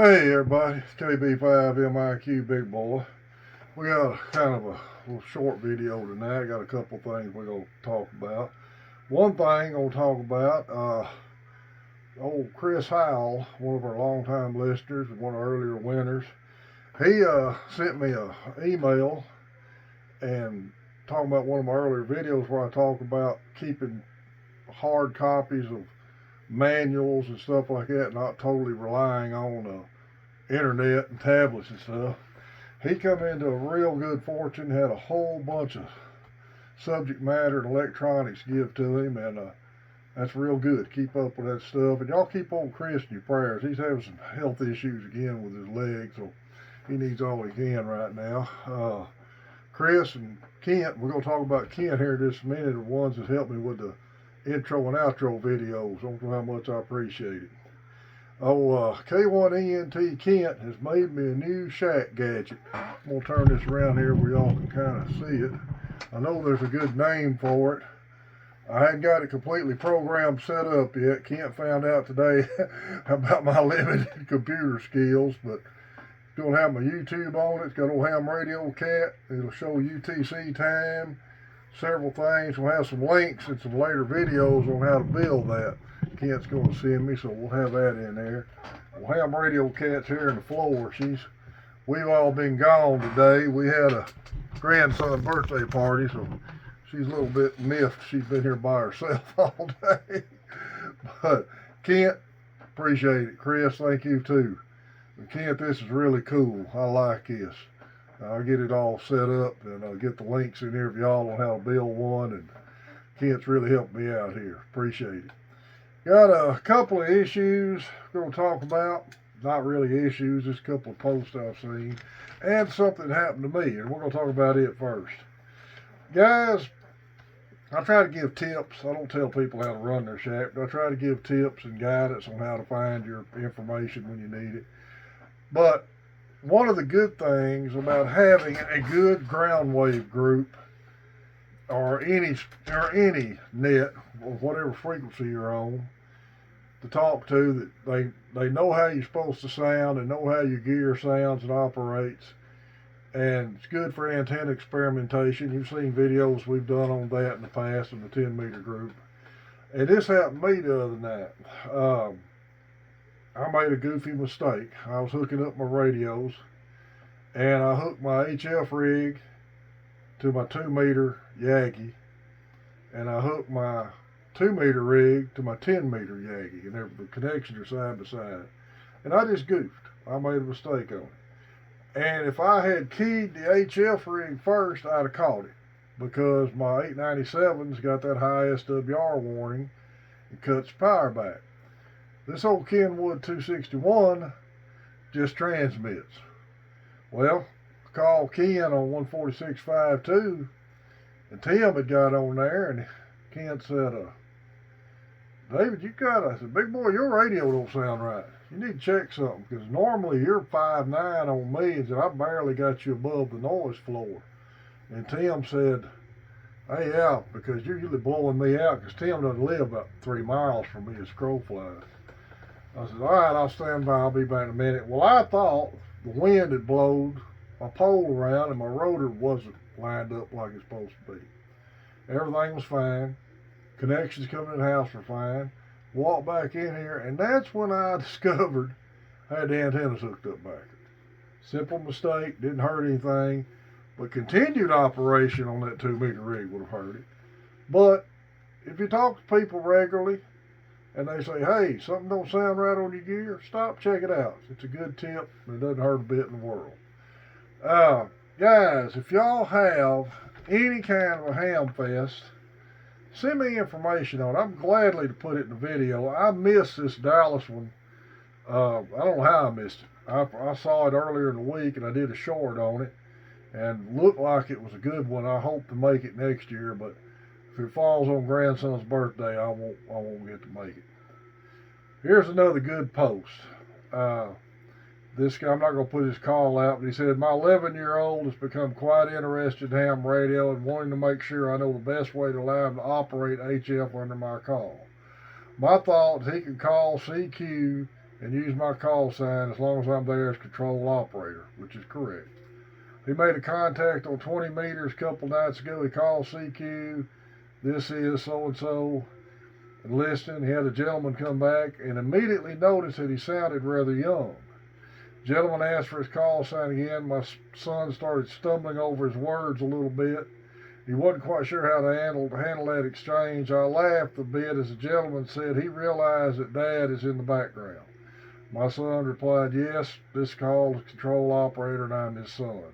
Hey everybody, it's KB5MIQ Big Boy. We got kind of a little short video tonight. Got a couple things we're going to talk about. One thing I'm going to talk about, old Chris Howell, one of our longtime listeners, one of our earlier winners. He sent me an email and talking about one of my earlier videos where I talk about keeping hard copies of manuals and stuff like that, not totally relying on internet and tablets and stuff. He come into a real good fortune, had a whole bunch of subject matter and electronics give to him, and that's real good. Keep up with that stuff. And y'all keep on Chris in your prayers. He's having some health issues again with his legs, so he needs all he can right now. Chris and Kent, we're going to talk about Kent here in just a minute, the ones that helped me with the intro and outro videos. I don't know how much I appreciate it. K1ENT Kent has made me a new shack gadget. I'm going to turn this around here where y'all can kind of see it. I know there's a good name for it. I hadn't got it completely programmed set up yet. Kent found out today about my limited computer skills, but it's going to have my YouTube on it. It's got old ham radio cat. It'll show UTC time, several things. We'll have some links and some later videos on how to build that. Kent's going to send me, so we'll have that in there. We'll have radio cats here on the floor. We've all been gone today. We had a grandson birthday party, so she's a little bit miffed. She's been here by herself all day. But Kent, appreciate it. Chris, thank you too. And Kent, this is really cool. I like this. I'll get it all set up and I'll get the links in here if y'all on how to build one. And Kent's really helped me out here. Appreciate it. Got a couple of issues we're going to talk about. Not really issues, just a couple of posts I've seen. And something happened to me, and we're going to talk about it first. Guys, I try to give tips. I don't tell people how to run their shack, but I try to give tips and guidance on how to find your information when you need it. But one of the good things about having a good ground wave group or any net or whatever frequency you're on to talk to, that they know how you're supposed to sound and know how your gear sounds and operates, and it's good for antenna experimentation. You've seen videos we've done on that in the past in the 10-meter group. And this happened to me the other night. I made a goofy mistake. I was hooking up my radios and I hooked my HF rig to my 2-meter Yagi, and I hooked my 2-meter rig to my 10-meter Yagi, and the connections are side by side. And I just goofed. I made a mistake on it. And if I had keyed the HF rig first, I'd have caught it, because my 897's got that high SWR warning and cuts power back. This old Kenwood 261 just transmits. Well, I called Ken on 146.52, and Tim had got on there, and Ken said, David, I said, big boy, your radio don't sound right. You need to check something, because normally you're 5.9 on me, and I barely got you above the noise floor. And Tim said, hey, Al, because you're usually blowing me out, because Tim doesn't live about 3 miles from me as crow flies. I said, all right, I'll stand by. I'll be back in a minute. Well, I thought the wind had blown my pole around and my rotor wasn't lined up like it's supposed to be. Everything was fine. Connections coming in the house were fine. Walked back in here, and that's when I discovered I had the antennas hooked up backwards. Simple mistake, didn't hurt anything, but continued operation on that 2-meter rig would have hurt it. But if you talk to people regularly and they say, hey, something don't sound right on your gear, stop, check it out. It's a good tip, and it doesn't hurt a bit in the world. Guys, if y'all have any kind of a ham fest, send me information on it. I'm gladly to put it in the video. I missed this Dallas one. I don't know how I missed it. I saw it earlier in the week, and I did a short on it, and looked like it was a good one. I hope to make it next year, but if it falls on grandson's birthday, I won't get to make it. Here's another good post. This guy, I'm not going to put his call out, but he said, my 11-year-old has become quite interested in ham radio and wanting to make sure I know the best way to allow him to operate HF under my call. My thought is he can call CQ and use my call sign as long as I'm there as control operator, which is correct. He made a contact on 20 meters a couple nights ago. He called CQ. This is so-and-so. And listening, he had a gentleman come back and immediately noticed that he sounded rather young. Gentleman asked for his call sign again. My son started stumbling over his words a little bit. He wasn't quite sure how to handle that exchange. I laughed a bit as the gentleman said he realized that Dad is in the background. My son replied, yes, this call is control operator and I'm his son.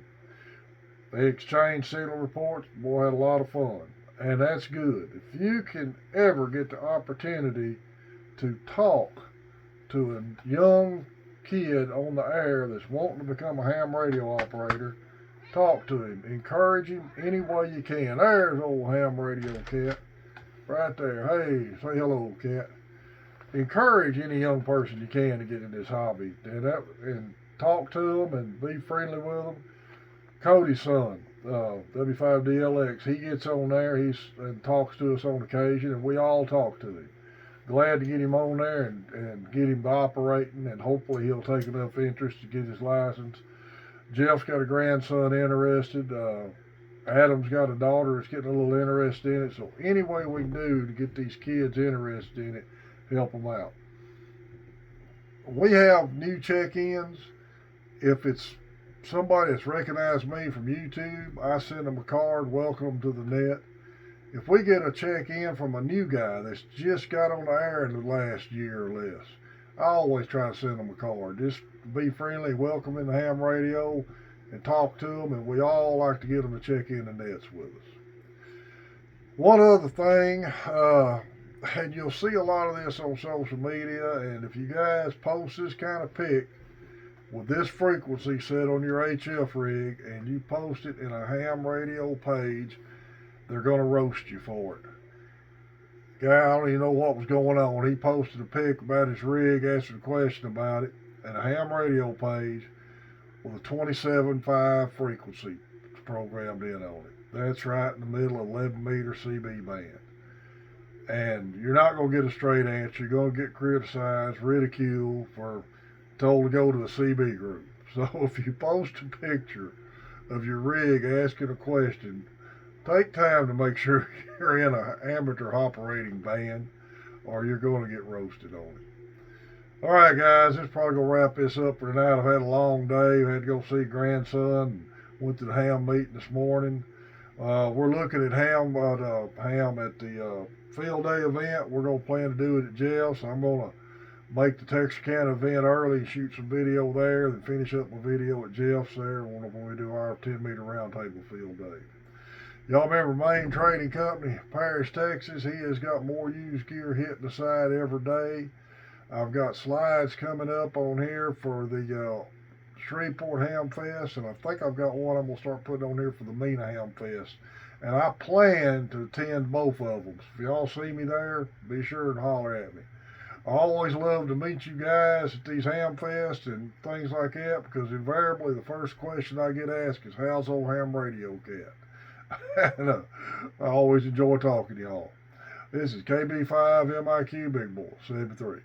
They exchanged signal reports. The boy had a lot of fun. And that's good. If you can ever get the opportunity to talk to a young kid on the air that's wanting to become a ham radio operator, talk to him. Encourage him any way you can. There's old ham radio cat. Right there. Hey, say hello, cat. Encourage any young person you can to get in this hobby. And talk to them and be friendly with them. Cody's son, W5DLX, he gets on there and talks to us on occasion, and we all talk to him. Glad to get him on there and get him operating, and hopefully he'll take enough interest to get his license. Jeff's got a grandson interested. Adam's got a daughter that's getting a little interested in it. So any way we can do to get these kids interested in it, help them out. We have new check-ins. If it's somebody that's recognized me from YouTube, I send them a card, welcome them to the net. If we get a check-in from a new guy that's just got on the air in the last year or less, I always try to send them a card. Just be friendly, welcome in the ham radio, and talk to them, and we all like to get them to check in the nets with us. One other thing, and you'll see a lot of this on social media, and if you guys post this kind of pic with this frequency set on your HF rig and you post it in a ham radio page, they're going to roast you for it. Guy, I don't even know what was going on. He posted a pic about his rig, answered a question about it, and a ham radio page with a 27.5 frequency programmed in on it. That's right in the middle of 11 meter CB band. And you're not going to get a straight answer. You're going to get criticized, ridiculed, for told to go to the CB group. So if you post a picture of your rig asking a question, take time to make sure you're in an amateur operating band, or you're going to get roasted on it. All right, guys, this is probably going to wrap this up for tonight. I've had a long day. I had to go see grandson. Went to the ham meeting this morning. We're looking at ham at the field day event. We're going to plan to do it at Jeff's. I'm going to make the Texarkana event early, shoot some video there, then finish up my video at Jeff's there when we do our 10-meter roundtable field day. Y'all remember Main Trading Company, Paris, Texas? He has got more used gear hitting the side every day. I've got slides coming up on here for the Shreveport Ham Fest, and I think I've got one I'm going to start putting on here for the Mena Ham Fest. And I plan to attend both of them. If y'all see me there, be sure and holler at me. I always love to meet you guys at these ham fests and things like that, because invariably the first question I get asked is, how's old ham radio cat? And I always enjoy talking to y'all. This is KB5 MIQ Big Boy 73.